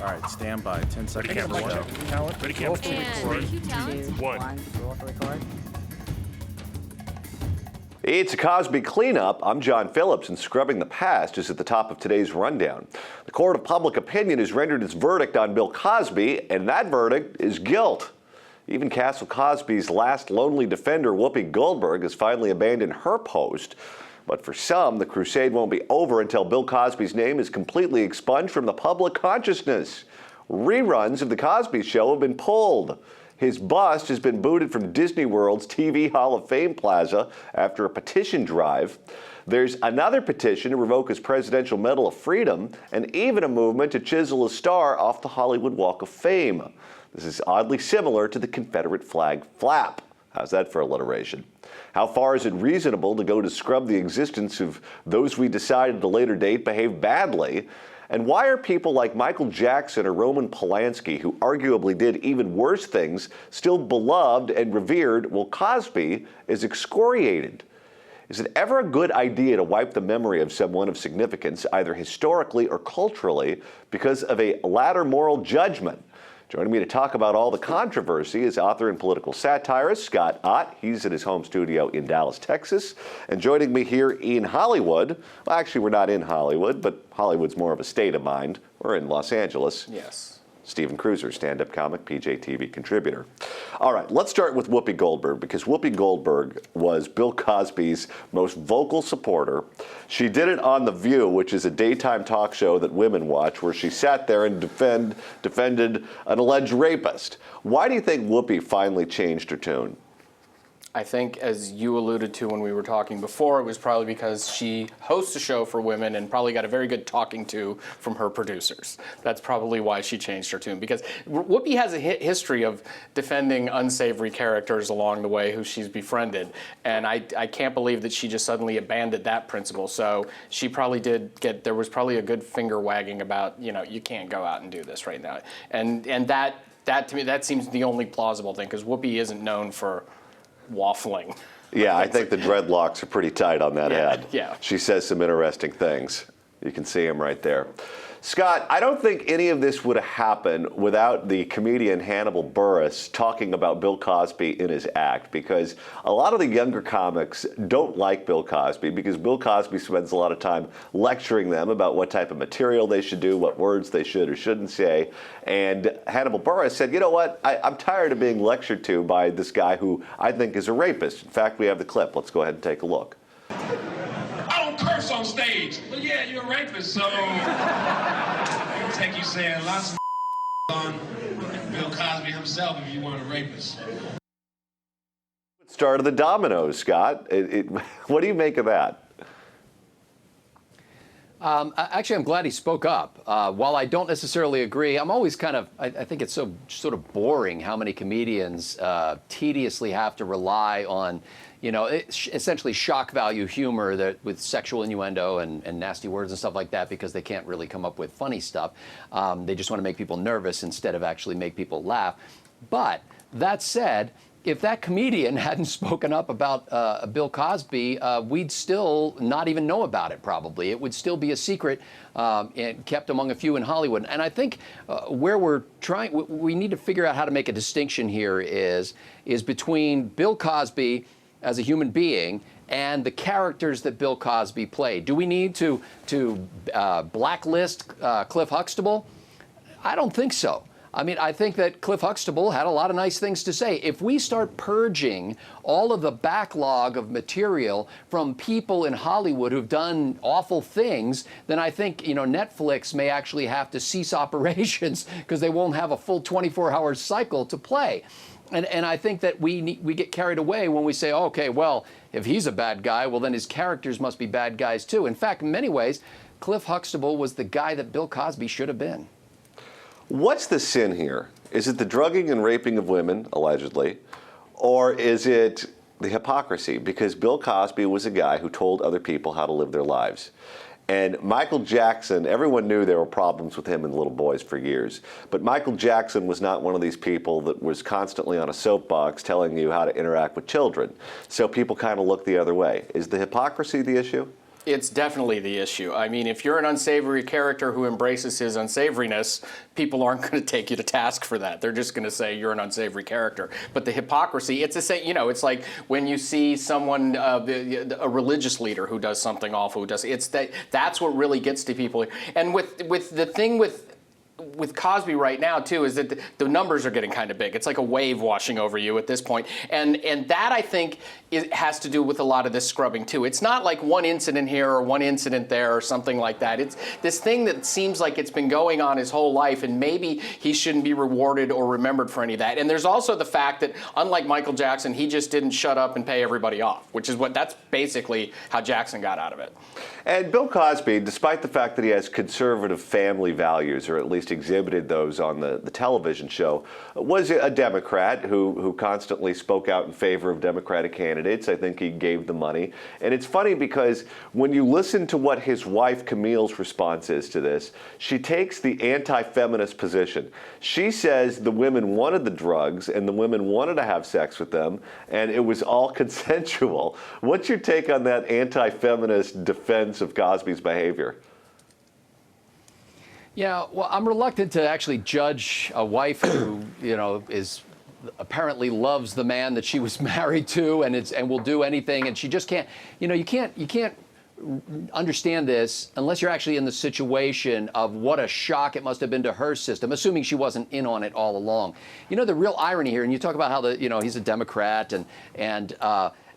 All right, stand by. 10 seconds to go. Talent. Ready, camera. Record. 3, 2, 1. Roll to record. It's a Cosby cleanup. I'm John Phillips, and scrubbing the past is at the top of today's rundown. The court of public opinion has rendered its verdict on Bill Cosby, and that verdict is guilt. Even Castle Cosby's last lonely defender, Whoopi Goldberg, has finally abandoned her post. But for some, the crusade won't be over until Bill Cosby's name is completely expunged from the public consciousness. Reruns of The Cosby Show have been pulled. His bust has been booted from Disney World's TV Hall of Fame Plaza after a petition drive. There's another petition to revoke his Presidential Medal of Freedom, and even a movement to chisel a star off the Hollywood Walk of Fame. This is oddly similar to the Confederate flag flap. How's that for alliteration? How far is it reasonable to go to scrub the existence of those we decide at a later date behave badly? And why are people like Michael Jackson or Roman Polanski, who arguably did even worse things, still beloved and revered while Cosby is excoriated? Is it ever a good idea to wipe the memory of someone of significance, either historically or culturally, because of a latter moral judgment? Joining me to talk about all the controversy is author and political satirist Scott Ott. He's at his home studio in Dallas, Texas. And joining me here in Hollywood, well, actually, we're not in Hollywood, but Hollywood's more of a state of mind. We're in Los Angeles. Yes. Stephen Kruiser, stand-up comic, PJTV contributor. All right, let's start with Whoopi Goldberg, because Whoopi Goldberg was Bill Cosby's most vocal supporter. She did it on The View, which is a daytime talk show that women watch, where she sat there and defended an alleged rapist. Why do you think Whoopi finally changed her tune? I think, as you alluded to when we were talking before, it was probably because she hosts a show for women and probably got a very good talking to from her producers. That's probably why she changed her tune, because Whoopi has a history of defending unsavory characters along the way who she's befriended, and I can't believe that she just suddenly abandoned that principle. So she probably there was probably a good finger wagging about, you can't go out and do this right now. And that to me, that seems the only plausible thing, because Whoopi isn't known for waffling. Yeah, I think the dreadlocks are pretty tight on that head. Yeah. She says some interesting things. You can see him right there. Scott, I don't think any of this would have happened without the comedian Hannibal Buress talking about Bill Cosby in his act, because a lot of the younger comics don't like Bill Cosby because Bill Cosby spends a lot of time lecturing them about what type of material they should do, what words they should or shouldn't say. And Hannibal Buress said, you know what, I'm tired of being lectured to by this guy who I think is a rapist. In fact, we have the clip. Let's go ahead and take a look. I don't curse on stage. Well, yeah, you're a rapist, so it'll take you saying lots of on Bill Cosby himself if you weren't a rapist. Started the dominoes, Scott. What do you make of that? Actually, I'm glad he spoke up. While I don't necessarily agree, I'm always I think it's so sort of boring how many comedians tediously have to rely on, essentially shock value humor with sexual innuendo and nasty words and stuff like that, because they can't really come up with funny stuff. They just want to make people nervous instead of actually make people laugh. But that said, if that comedian hadn't spoken up about Bill Cosby, we'd still not even know about it, probably. It would still be a secret and kept among a few in Hollywood. And I think where we need to figure out how to make a distinction here is between Bill Cosby as a human being and the characters that Bill Cosby played. Do we need to blacklist Cliff Huxtable? I don't think so. I mean, I think that Cliff Huxtable had a lot of nice things to say. If we start purging all of the backlog of material from people in Hollywood who've done awful things, then I think, Netflix may actually have to cease operations because they won't have a full 24-hour cycle to play. And I think that we get carried away when we say, okay, well, if he's a bad guy, well, then his characters must be bad guys too. In fact, in many ways, Cliff Huxtable was the guy that Bill Cosby should have been. What's the sin here? Is it the drugging and raping of women, allegedly, or is it the hypocrisy? Because Bill Cosby was a guy who told other people how to live their lives. And Michael Jackson, everyone knew there were problems with him and little boys for years. But Michael Jackson was not one of these people that was constantly on a soapbox telling you how to interact with children. So people kind of look the other way. Is the hypocrisy the issue? It's definitely the issue. I mean, if you're an unsavory character who embraces his unsavoriness, people aren't going to take you to task for that. They're just going to say you're an unsavory character. But the hypocrisy, it's the same, you know, it's like when you see someone, a religious leader who does something awful, who does, it's that's what really gets to people. And with the thing with Cosby right now, too, is that the numbers are getting kind of big. It's like a wave washing over you at this point. And that, I think, has to do with a lot of this scrubbing, too. It's not like one incident here or one incident there or something like that. It's this thing that seems like it's been going on his whole life, and maybe he shouldn't be rewarded or remembered for any of that. And there's also the fact that, unlike Michael Jackson, he just didn't shut up and pay everybody off, which is that's basically how Jackson got out of it. And Bill Cosby, despite the fact that he has conservative family values, or at least exhibited those on the television show, was a Democrat who constantly spoke out in favor of Democratic candidates. I think he gave the money. And it's funny because when you listen to what his wife Camille's response is to this, she takes the anti-feminist position. She says the women wanted the drugs and the women wanted to have sex with them, and it was all consensual. What's your take on that anti-feminist defense of Cosby's behavior? Yeah, well, I'm reluctant to actually judge a wife who, you know, apparently loves the man that she was married to and will do anything, and she just can't. You know, you can't understand this unless you're actually in the situation of what a shock it must have been to her system, assuming she wasn't in on it all along. You know, the real irony here, and you talk about how he's a Democrat and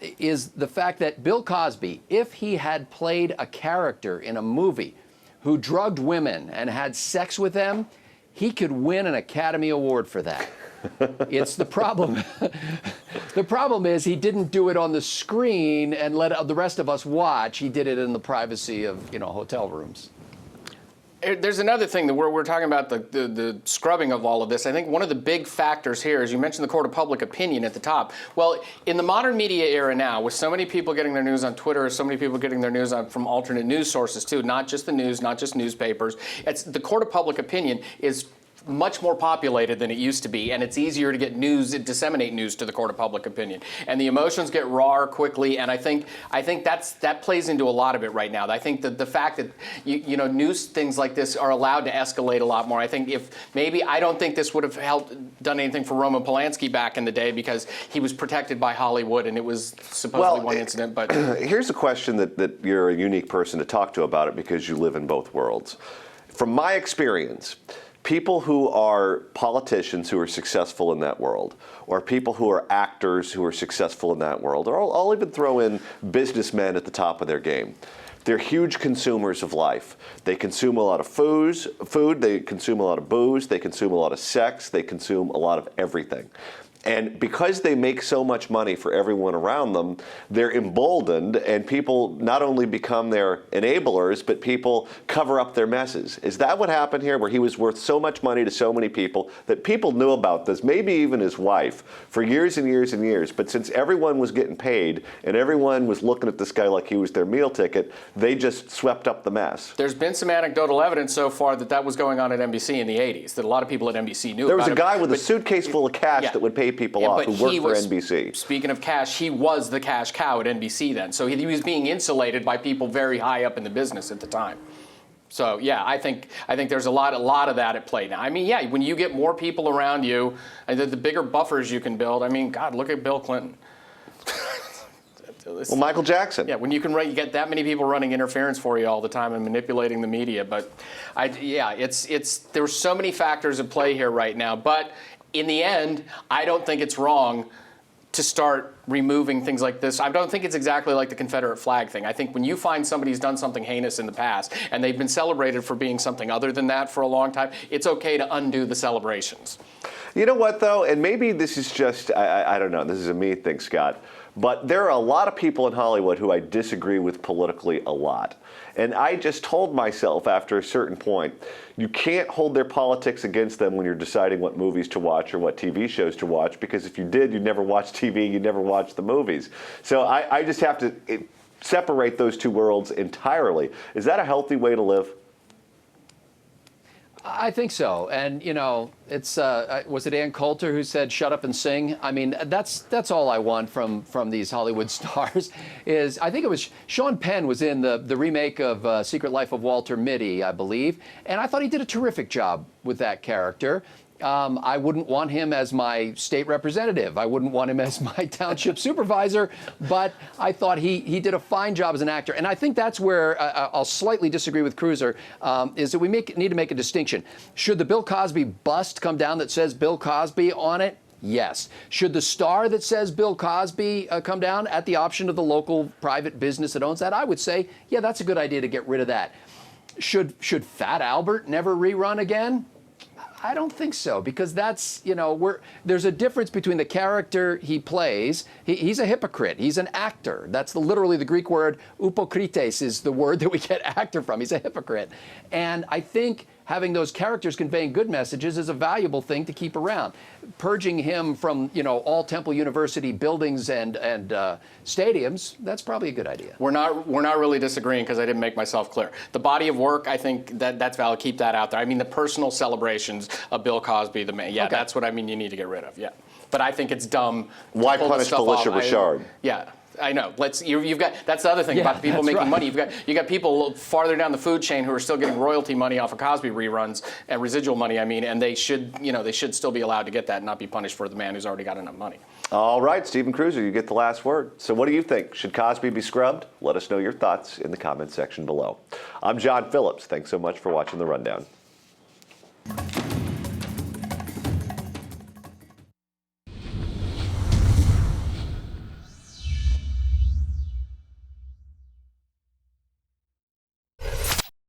is the fact that Bill Cosby, if he had played a character in a movie who drugged women and had sex with them, he could win an Academy Award for that. It's the problem. The problem is he didn't do it on the screen and let the rest of us watch. He did it in the privacy of, hotel rooms. There's another thing that we're talking about, the scrubbing of all of this. I think one of the big factors here is you mentioned the court of public opinion at the top. Well, in the modern media era now, with so many people getting their news on Twitter, so many people getting their news from alternate news sources too, not just the news, not just newspapers, it's the court of public opinion is much more populated than it used to be, and it's easier to get news, disseminate news to the court of public opinion. And the emotions get rawer quickly, and I think that plays into a lot of it right now. I think that the fact that news things like this are allowed to escalate a lot more. I think I don't think this would have done anything for Roman Polanski back in the day because he was protected by Hollywood, and it was supposedly one incident. But here's a question that you're a unique person to talk to about it because you live in both worlds. From my experience, people who are politicians who are successful in that world, or people who are actors who are successful in that world, or I'll even throw in businessmen at the top of their game. They're huge consumers of life. They consume a lot of food, they consume a lot of booze, they consume a lot of sex, they consume a lot of everything. And because they make so much money for everyone around them, they're emboldened, and people not only become their enablers, but people cover up their messes. Is that what happened here, where he was worth so much money to so many people that people knew about this, maybe even his wife, for years and years and years? But since everyone was getting paid and everyone was looking at this guy like he was their meal ticket, they just swept up the mess. There's been some anecdotal evidence so far that was going on at NBC in the 80s, that a lot of people at NBC knew about it. There was a guy with a suitcase full of cash that would pay people off who worked for NBC. Speaking of cash, he was the cash cow at NBC then. So he was being insulated by people very high up in the business at the time. So yeah, I think there's a lot of that at play now. I mean, yeah, when you get more people around you, and the bigger buffers you can build. I mean, God, look at Bill Clinton. Well, Michael Jackson. Yeah, when you get that many people running interference for you all the time and manipulating the media. But there's so many factors at play here right now. But in the end, I don't think it's wrong to start removing things like this. I don't think it's exactly like the Confederate flag thing. I think when you find somebody who's done something heinous in the past and they've been celebrated for being something other than that for a long time, it's okay to undo the celebrations. You know what, though? And maybe this is just, I don't know, this is a me thing, Scott. But there are a lot of people in Hollywood who I disagree with politically a lot. And I just told myself after a certain point, you can't hold their politics against them when you're deciding what movies to watch or what TV shows to watch, because if you did, you'd never watch TV, you'd never watch the movies. So I just have to separate those two worlds entirely. Is that a healthy way to live? I think so, and you know, it's was it Ann Coulter who said "shut up and sing"? I mean, that's all I want from these Hollywood stars. Is I think it was Sean Penn was in the remake of Secret Life of Walter Mitty, I believe, and I thought he did a terrific job with that character. I wouldn't want him as my state representative. I wouldn't want him as my township supervisor, but I thought he did a fine job as an actor. And I think that's where I'll slightly disagree with Kruiser, is that we need to make a distinction. Should the Bill Cosby bust come down that says Bill Cosby on it? Yes. Should the star that says Bill Cosby come down at the option of the local private business that owns that? I would say, yeah, that's a good idea to get rid of that. Should Fat Albert never rerun again? I don't think so, because that's, you know, there's a difference between the character he plays. He's a hypocrite. He's an actor. That's literally the Greek word. Upokrites is the word that we get actor from. He's a hypocrite. And I think having those characters conveying good messages is a valuable thing to keep around. Purging him from, you know, all Temple University buildings and stadiums, that's probably a good idea. We're not really disagreeing, because I didn't make myself clear. The body of work, I think that's valid. Keep that out there. I mean, the personal celebrations of Bill Cosby, the man. Yeah, okay. That's what I mean. You need to get rid of. Yeah, but I think it's dumb. Why punish Felicia Richard? Yeah. I know. You've got. That's the other thing about people making money. You got people farther down the food chain who are still getting royalty money off of Cosby reruns and residual money. I mean, and they should still be allowed to get that and not be punished for the man who's already got enough money. All right, Stephen Kruiser, you get the last word. So what do you think? Should Cosby be scrubbed? Let us know your thoughts in the comments section below. I'm John Phillips. Thanks so much for watching The Rundown.